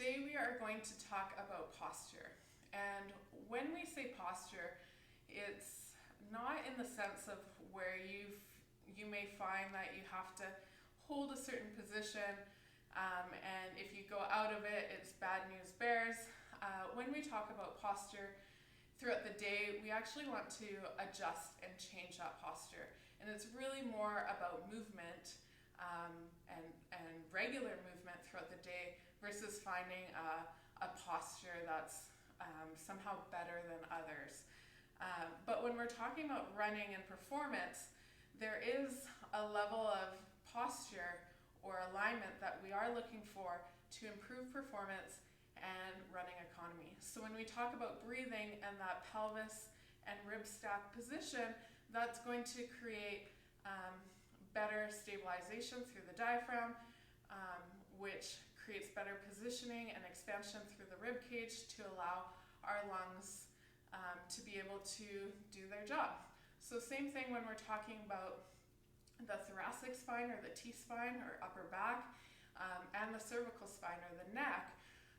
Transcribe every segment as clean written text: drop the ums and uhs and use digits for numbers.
Today we are going to talk about posture. And when we say posture, it's not in the sense of where you may find that you have to hold a certain position, and if you go out of it, it's bad news bears. When we talk about posture throughout the day, we actually want to adjust and change that posture. And it's really more about movement and regular movement throughout the day versus finding a posture that's somehow better than others. But when we're talking about running and performance, there is a level of posture or alignment that we are looking for to improve performance and running economy. So when we talk about breathing and that pelvis and rib stack position, that's going to create better stabilization through the diaphragm, which creates better positioning and expansion through the rib cage to allow our lungs to be able to do their job. So same thing when we're talking about the thoracic spine or the T-spine or upper back, and the cervical spine or the neck.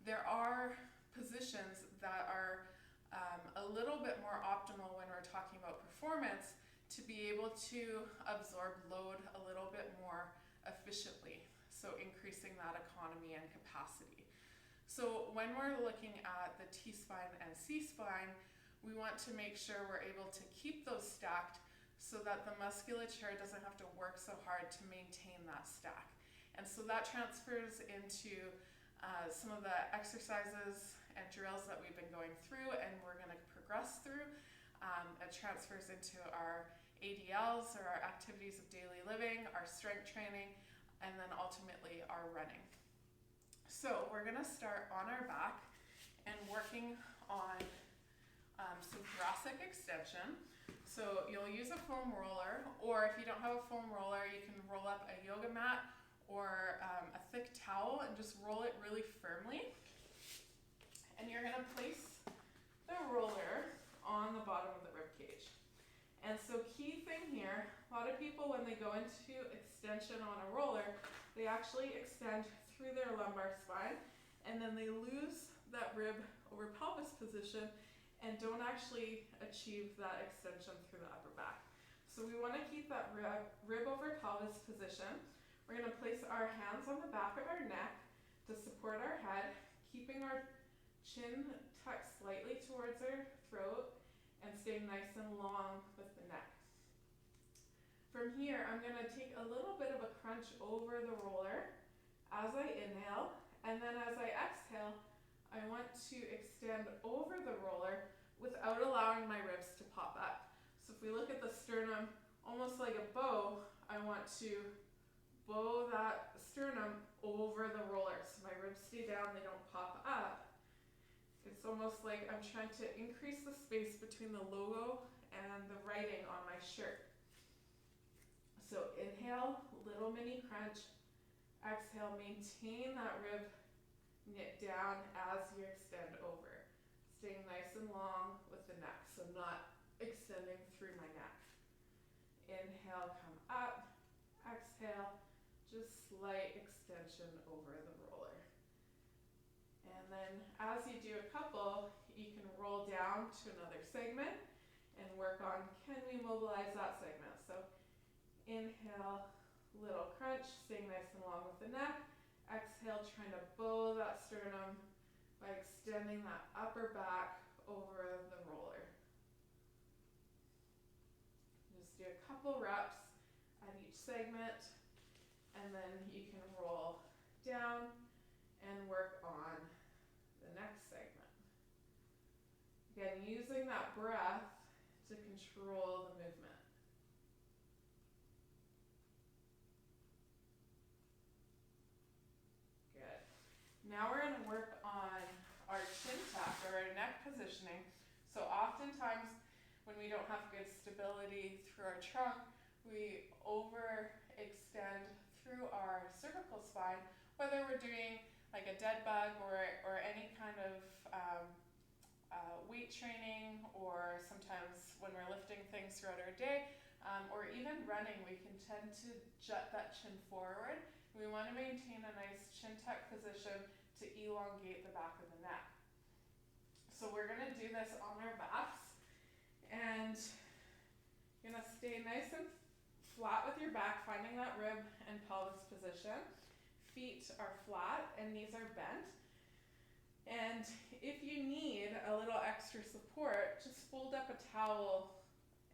There are positions that are a little bit more optimal when we're talking about performance to be able to absorb load a little bit more efficiently, so increasing that economy and capacity. So when we're looking at the T-spine and C-spine, we want to make sure we're able to keep those stacked so that the musculature doesn't have to work so hard to maintain that stack. And so that transfers into some of the exercises and drills that we've been going through and we're going to progress through. It transfers into our ADLs, or our activities of daily living, our strength training, and then ultimately our running. So we're going to start on our back and working on some thoracic extension. So you'll use a foam roller, or if you don't have a foam roller, you can roll up a yoga mat or a thick towel and just roll it really firmly. And you're going to place the roller on the bottom of the rib cage. And so key thing here, a lot of people when they go into extension on a roller, they actually extend through their lumbar spine and then they lose that rib over pelvis position and don't actually achieve that extension through the upper back. So we want to keep that rib over pelvis position. We're going to place our hands on the back of our neck to support our head, keeping our chin tucked slightly towards our throat and staying nice and long with the neck. From here, I'm going to take a little bit of a crunch over the roller as I inhale, and then as I exhale, I want to extend over the roller without allowing my ribs to pop up. So if we look at the sternum, almost like a bow, I want to bow that sternum over the roller. So my ribs stay down, they don't pop up. It's almost like I'm trying to increase the space between the logo and the writing on my shirt. So inhale, little mini crunch. Exhale, maintain that rib knit down as you extend over. Staying nice and long with the neck, so not extending through my neck. Inhale, come up. Exhale, just slight extension over the roller. And then as you do a couple, you can roll down to another segment and work on, can we mobilize that segment? So inhale, little crunch, staying nice and long with the neck. Exhale, trying to bow that sternum by extending that upper back over the roller. Just do a couple reps at each segment, and then you can roll down and work on the next segment. Again, using that breath to control the movement. Good. Now we're going to work on our chin tuck or our neck positioning. So oftentimes when we don't have good stability through our trunk, we overextend through our cervical spine, whether we're doing like a dead bug or any kind of weight training, or sometimes when we're lifting things throughout our day, or even running, we can tend to jut that chin forward. We want to maintain a nice chin tuck position to elongate the back of the neck. So we're gonna do this on our backs, and you're gonna stay nice and flat with your back, finding that rib and pelvis position. Feet are flat and knees are bent. And if you need a little extra support, just fold up a towel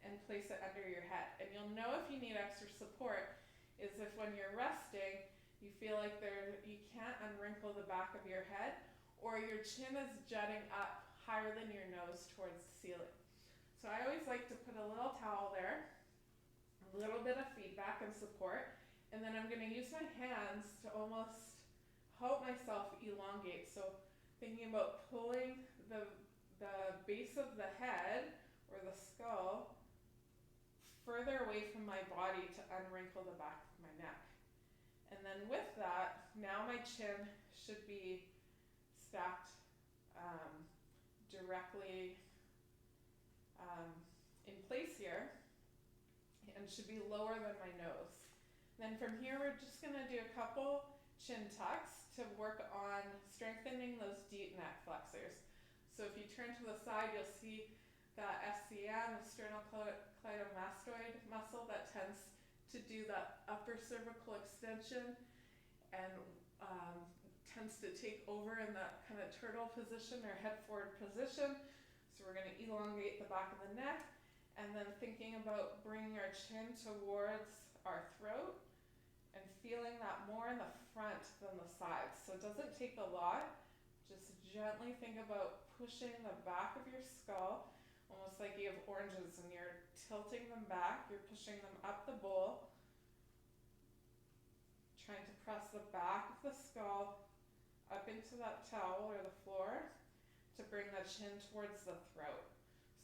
and place it under your head. And you'll know if you need extra support is if when you're resting, you feel like you can't unwrinkle the back of your head, or your chin is jutting up higher than your nose towards the ceiling. So I always like to put a little towel there, a little bit of feedback and support, and then I'm gonna use my hands to almost help myself elongate. So thinking about pulling the base of the head or the skull further away from my body to unwrinkle the back of my neck. And then with that, now my chin should be stacked directly in place here, and should be lower than my nose. Then from here, we're just gonna do a couple chin tucks to work on strengthening those deep neck flexors. So if you turn to the side, you'll see that SCM, the sternocleidomastoid muscle, that tends to do that upper cervical extension and tends to take over in that kind of turtle position or head forward position. So we're going to elongate the back of the neck, and then thinking about bringing our chin towards our throat and feeling that more in the front than the sides. So it doesn't take a lot. Just gently think about pushing the back of your skull, almost like you have oranges and you're tilting them back, you're pushing them up the bowl, trying to press the back of the skull up into that towel or the floor to bring the chin towards the throat.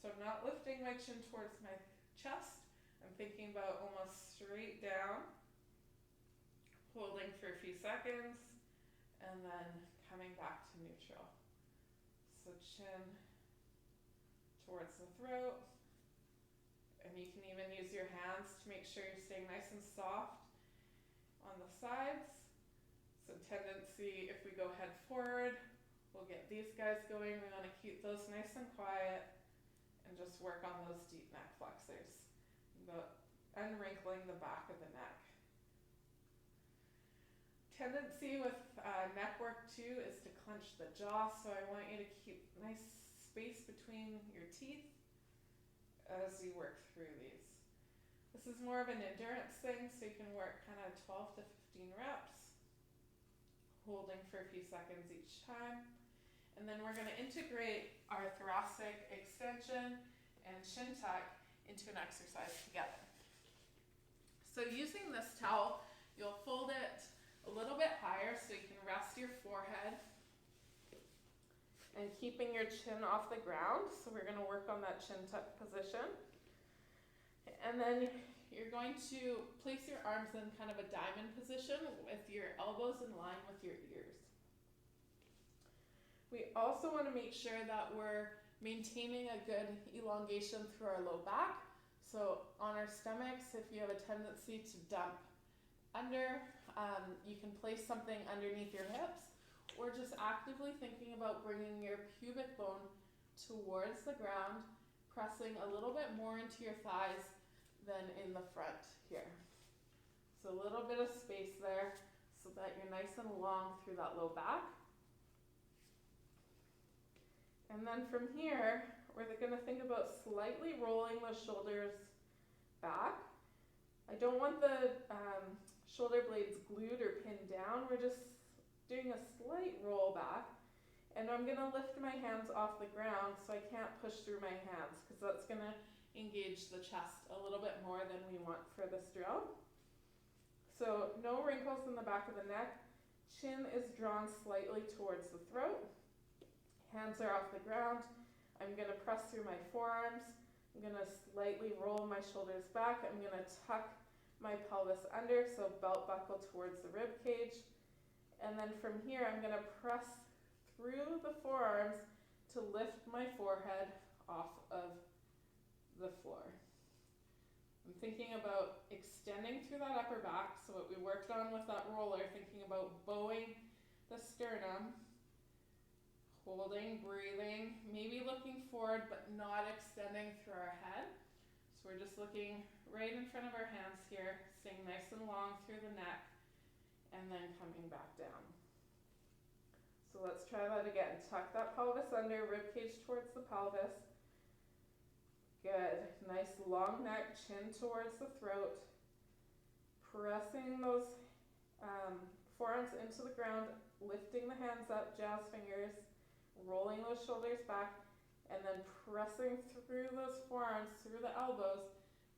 So I'm not lifting my chin towards my chest, I'm thinking about almost straight down, holding for a few seconds, and then coming back to neutral. So chin towards the throat, and you can even use your hands to make sure you're staying nice and soft on the sides. So tendency, if we go head forward, we'll get these guys going. We want to keep those nice and quiet and just work on those deep neck flexors. About unwrinkling the back of the neck. Tendency with neck work too is to clench the jaw, so I want you to keep nice space between your teeth as you work through these. This is more of an endurance thing, so you can work kind of 12 to 15 reps, holding for a few seconds each time. And then we're going to integrate our thoracic extension and chin tuck into an exercise together. So using this towel, you'll fold it a little bit higher so you can rest your forehead and keeping your chin off the ground. So we're going to work on that chin tuck position. And then you're going to place your arms in kind of a diamond position with your elbows in line with your ears. We also want to make sure that we're maintaining a good elongation through our low back. So on our stomachs, if you have a tendency to dump under, you can place something underneath your hips, or just actively thinking about bringing your pubic bone towards the ground, pressing a little bit more into your thighs than in the front here. So a little bit of space there so that you're nice and long through that low back. And then from here, we're going to think about slightly rolling the shoulders back. I don't want the shoulder blades glued or pinned down. We're just doing a slight roll back. And I'm going to lift my hands off the ground so I can't push through my hands, because that's going to engage the chest a little bit more than we want for this drill. So no wrinkles in the back of the neck. Chin is drawn slightly towards the throat. Hands are off the ground. I'm going to press through my forearms. I'm going to slightly roll my shoulders back. I'm going to tuck my pelvis under, so belt buckle towards the rib cage. And then from here, I'm going to press through the forearms to lift my forehead off of the floor. I'm thinking about extending through that upper back, so what we worked on with that roller, thinking about bowing the sternum Holding, breathing, maybe looking forward but not extending through our head. So we're just looking right in front of our hands here, staying nice and long through the neck, and then coming back down. So let's try that again. Tuck that pelvis under, rib cage towards the pelvis. Good. Nice long neck, chin towards the throat. Pressing those forearms into the ground, lifting the hands up, jazz fingers, rolling those shoulders back, and then pressing through those forearms, through the elbows,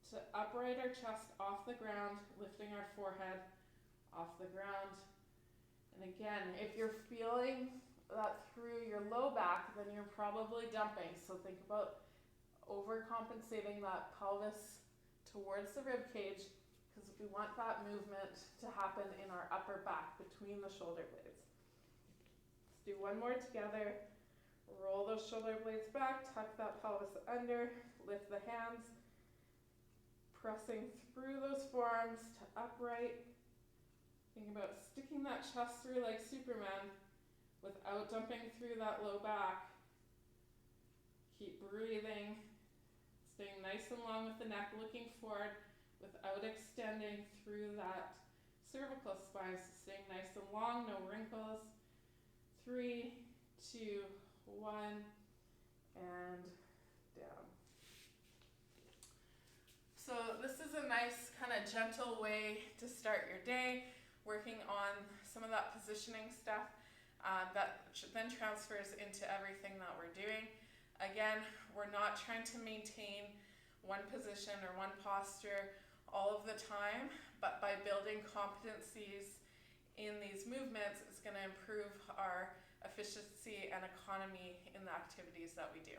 to upright our chest off the ground, lifting our forehead off the ground. And again, if you're feeling that through your low back, then you're probably dumping. So think about overcompensating that pelvis towards the rib cage, because we want that movement to happen in our upper back between the shoulder blades. Let's do one more together. Roll those shoulder blades back, tuck that pelvis under, lift the hands, pressing through those forearms to upright. Think about sticking that chest through like Superman without dumping through that low back. Keep breathing, staying nice and long with the neck, looking forward without extending through that cervical spine. So staying nice and long, no wrinkles. 3, 2, 1, and down. So this is a nice kind of gentle way to start your day, working on some of that positioning stuff that then transfers into everything that we're doing. Again, we're not trying to maintain one position or one posture all of the time, but by building competencies in these movements, it's going to improve our efficiency and economy in the activities that we do.